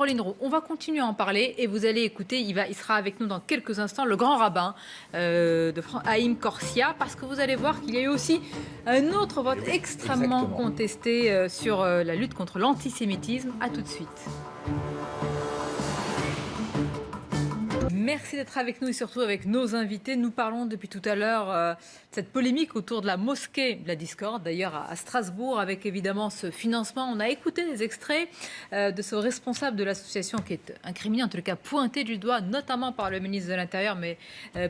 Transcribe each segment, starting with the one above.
Caroline Roux, on va continuer à en parler et vous allez écouter, il sera avec nous dans quelques instants, le grand rabbin Haïm Corsia, parce que vous allez voir qu'il y a eu aussi un autre vote Eh oui, extrêmement exactement. contesté sur la lutte contre l'antisémitisme. A tout de suite. Merci d'être avec nous et surtout avec nos invités. Nous parlons depuis tout à l'heure de cette polémique autour de la mosquée de la discorde, d'ailleurs à Strasbourg, avec évidemment ce financement. On a écouté des extraits de ce responsable de l'association qui est incriminé, en tout cas pointé du doigt, notamment par le ministre de l'Intérieur, mais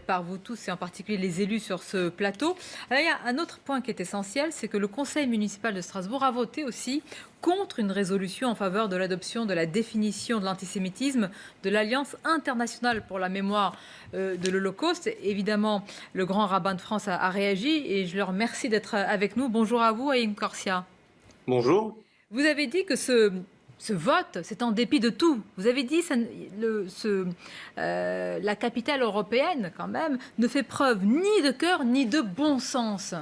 par vous tous et en particulier les élus sur ce plateau. Alors, il y a un autre point qui est essentiel, c'est que le conseil municipal de Strasbourg a voté aussi contre une résolution en faveur de l'adoption de la définition de l'antisémitisme de l'Alliance internationale pour la mémoire de l'Holocauste. Évidemment, le grand rabbin de France a réagi et je leur remercie d'être avec nous. Bonjour à vous, Haïm Corsia. Bonjour. Vous avez dit que ce vote, c'est en dépit de tout. Vous avez dit que la capitale européenne, quand même, ne fait preuve ni de cœur ni de bon sens.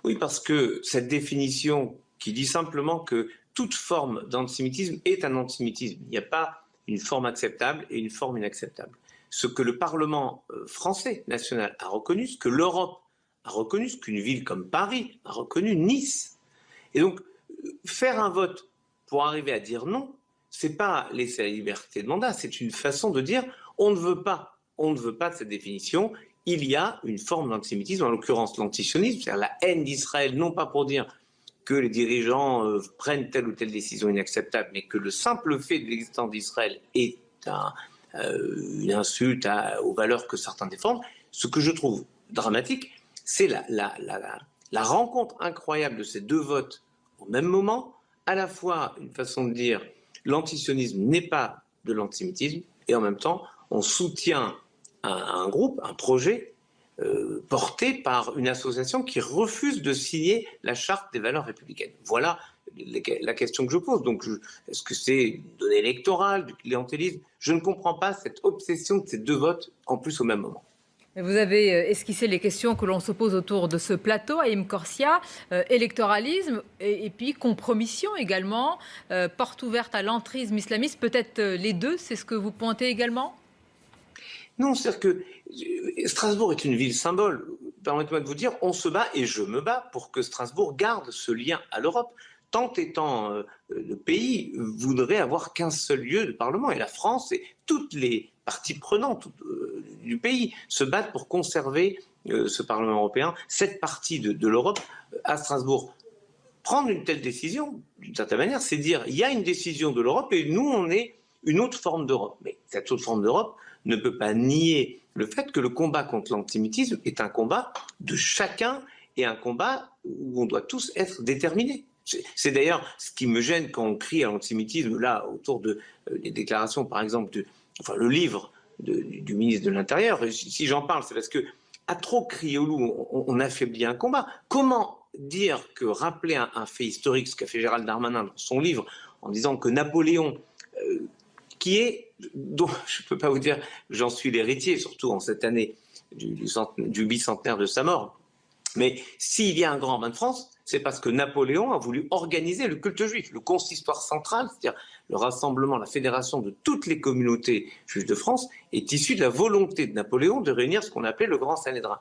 Oui, parce que cette définition qui dit simplement que toute forme d'antisémitisme est un antisémitisme. Il n'y a pas une forme acceptable et une forme inacceptable. Ce que le Parlement français national a reconnu, ce que l'Europe a reconnu, ce qu'une ville comme Paris a reconnu, Nice. Et donc, faire un vote pour arriver à dire non, c'est pas laisser la liberté de mandat, c'est une façon de dire on ne veut pas de cette définition. Il y a une forme d'antisémitisme, en l'occurrence l'antisionisme, c'est-à-dire la haine d'Israël, non pas pour dire que les dirigeants prennent telle ou telle décision inacceptable, mais que le simple fait de l'existence d'Israël est une insulte aux valeurs que certains défendent. Ce que je trouve dramatique, c'est la rencontre incroyable de ces deux votes au même moment, à la fois une façon de dire l'antisionisme n'est pas de l'antisémitisme, et en même temps, on soutient un groupe, un projet porté par une association qui refuse de signer la charte des valeurs républicaines. Voilà la question que je pose. Donc, est-ce que c'est une donnée électorale, du clientélisme? Je ne comprends pas cette obsession de ces deux votes en plus au même moment. Vous avez esquissé les questions que l'on se pose autour de ce plateau, Haïm Corsia, électoralisme et puis compromission également, porte ouverte à l'entrisme islamiste, peut-être les deux, c'est ce que vous pointez également? Non, c'est-à-dire que Strasbourg est une ville symbole. Permettez-moi de vous dire, on se bat et je me bats pour que Strasbourg garde ce lien à l'Europe. Tant et tant de pays voudraient avoir qu'un seul lieu de parlement. Et la France et toutes les parties prenantes du pays se battent pour conserver ce Parlement européen, cette partie de l'Europe à Strasbourg. Prendre une telle décision, d'une certaine manière, c'est dire il y a une décision de l'Europe et nous, on est une autre forme d'Europe. Mais cette autre forme d'Europe ne peut pas nier le fait que le combat contre l'antisémitisme est un combat de chacun et un combat où on doit tous être déterminés. C'est d'ailleurs ce qui me gêne quand on crie à l'antisémitisme, là, autour des déclarations, par exemple, le livre du ministre de l'Intérieur. Si j'en parle, c'est parce que, à trop crier au loup, on affaiblit un combat. Comment dire que rappeler un fait historique, ce qu'a fait Gérald Darmanin dans son livre, en disant que Napoléon, dont je ne peux pas vous dire, j'en suis l'héritier, surtout en cette année du bicentenaire de sa mort, mais s'il y a un grand rabbin de France, c'est parce que Napoléon a voulu organiser le culte juif, le consistoire central, c'est-à-dire le rassemblement, la fédération de toutes les communautés juives de France, est issu de la volonté de Napoléon de réunir ce qu'on appelait le Grand Sanhédrin.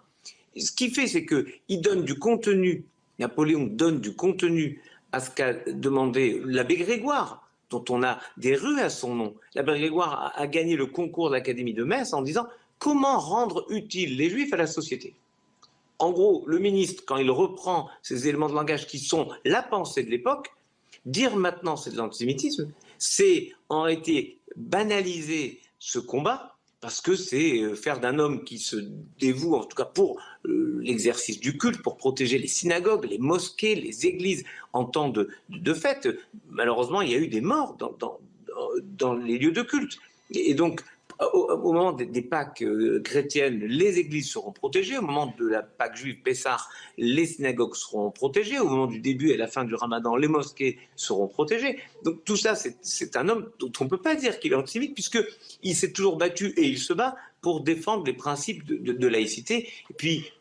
Et ce qu'il fait, c'est qu'il donne du contenu, Napoléon donne du contenu à ce qu'a demandé l'abbé Grégoire, dont on a des rues à son nom. L'abbé Grégoire a gagné le concours de l'Académie de Metz en disant « Comment rendre utiles les Juifs à la société ?» En gros, le ministre, quand il reprend ces éléments de langage qui sont la pensée de l'époque, dire maintenant c'est de l'antisémitisme, c'est en réalité banaliser ce combat, parce que c'est faire d'un homme qui se dévoue, en tout cas pour l'exercice du culte, pour protéger les synagogues, les mosquées, les églises en temps de fête. Malheureusement, il y a eu des morts dans les lieux de culte. Et donc, au moment des Pâques chrétiennes, les églises seront protégées. Au moment de la Pâque juive, Pessah, les synagogues seront protégées. Au moment du début et la fin du Ramadan, les mosquées seront protégées. Donc tout ça, c'est un homme dont on ne peut pas dire qu'il est antisémite, puisqu'il s'est toujours battu et il se bat pour défendre les principes de laïcité. Et puis,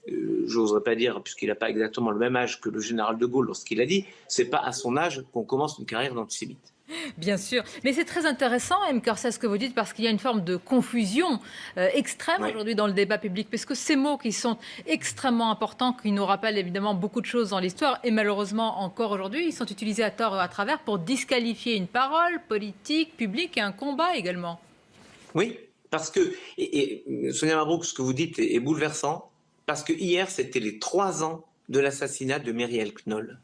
j'oserais pas dire, puisqu'il n'a pas exactement le même âge que le général de Gaulle lorsqu'il a dit, c'est pas à son âge qu'on commence une carrière d'antisémite. Bien sûr, mais c'est très intéressant, M. Corsia, ce que vous dites, parce qu'il y a une forme de confusion extrême Oui. aujourd'hui dans le débat public, parce que ces mots qui sont extrêmement importants, qui nous rappellent évidemment beaucoup de choses dans l'histoire, et malheureusement encore aujourd'hui, ils sont utilisés à tort et à travers pour disqualifier une parole politique, publique et un combat également. Oui, parce que, Sonia Mabrouk, ce que vous dites est bouleversant, parce que hier, c'était les 3 ans de l'assassinat de Myriel Knoll.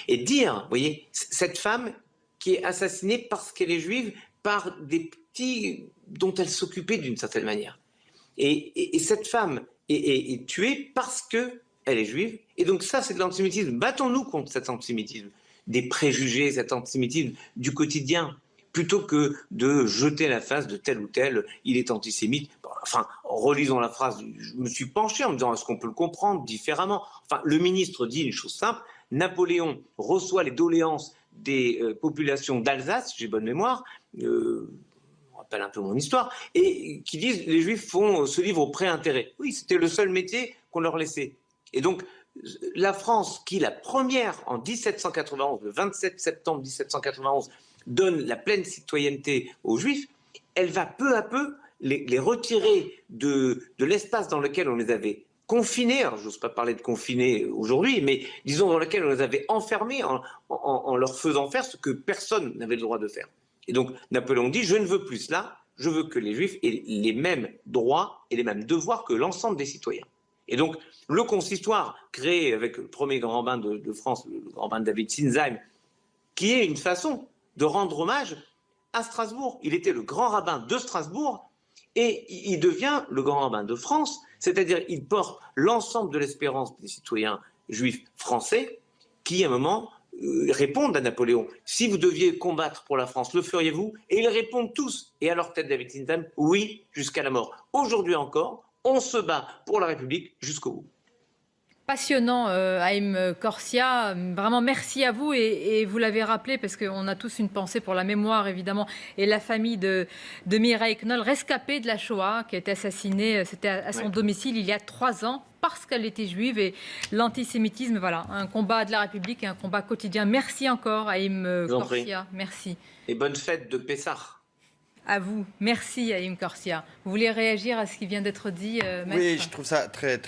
Et dire, vous voyez, cette femme qui est assassinée parce qu'elle est juive par des petits dont elle s'occupait d'une certaine manière. Et cette femme est tuée parce qu'elle est juive. Et donc ça, c'est de l'antisémitisme. Battons-nous contre cet antisémitisme, des préjugés, cet antisémitisme du quotidien, plutôt que de jeter la face de tel ou tel, il est antisémite. Enfin, relisons la phrase, je me suis penché en me disant, est-ce qu'on peut le comprendre différemment? Enfin, le ministre dit une chose simple, Napoléon reçoit les doléances des populations d'Alsace, j'ai bonne mémoire, on rappelle un peu mon histoire, et qui disent les Juifs se livrent au pré-intérêt. Oui, c'était le seul métier qu'on leur laissait. Et donc, la France, qui la première en 1791, le 27 septembre 1791, donne la pleine citoyenneté aux Juifs, elle va peu à peu les retirer de l'espace dans lequel on les avait confinés, alors j'ose pas parler de confinés aujourd'hui, mais disons dans lequel on les avait enfermés en leur faisant faire ce que personne n'avait le droit de faire. Et donc Napoléon dit, je ne veux plus cela, je veux que les Juifs aient les mêmes droits et les mêmes devoirs que l'ensemble des citoyens. Et donc le consistoire créé avec le premier grand rabbin de France, le grand rabbin David Sinsheim, qui est une façon de rendre hommage à Strasbourg. Il était le grand rabbin de Strasbourg et il devient le grand rabbin de France, c'est-à-dire il porte l'ensemble de l'espérance des citoyens juifs français qui, à un moment, répondent à Napoléon. Si vous deviez combattre pour la France, le feriez-vous? Et ils répondent tous, et à leur tête David Sinsheim, oui, jusqu'à la mort. Aujourd'hui encore, on se bat pour la République jusqu'au bout. Passionnant, Haïm Corsia. Vraiment, merci à vous. Et vous l'avez rappelé, parce qu'on a tous une pensée pour la mémoire, évidemment, et la famille de Mireille Knoll, rescapée de la Shoah, qui a été assassinée, c'était à son domicile il y a 3 ans, parce qu'elle était juive. Et l'antisémitisme, voilà, un combat de la République et un combat quotidien. Merci encore, Haïm Corsia. Merci. Et bonne fête de Pessah. À vous. Merci, Haïm Corsia. Vous voulez réagir à ce qui vient d'être dit, Maître? Oui, je trouve ça très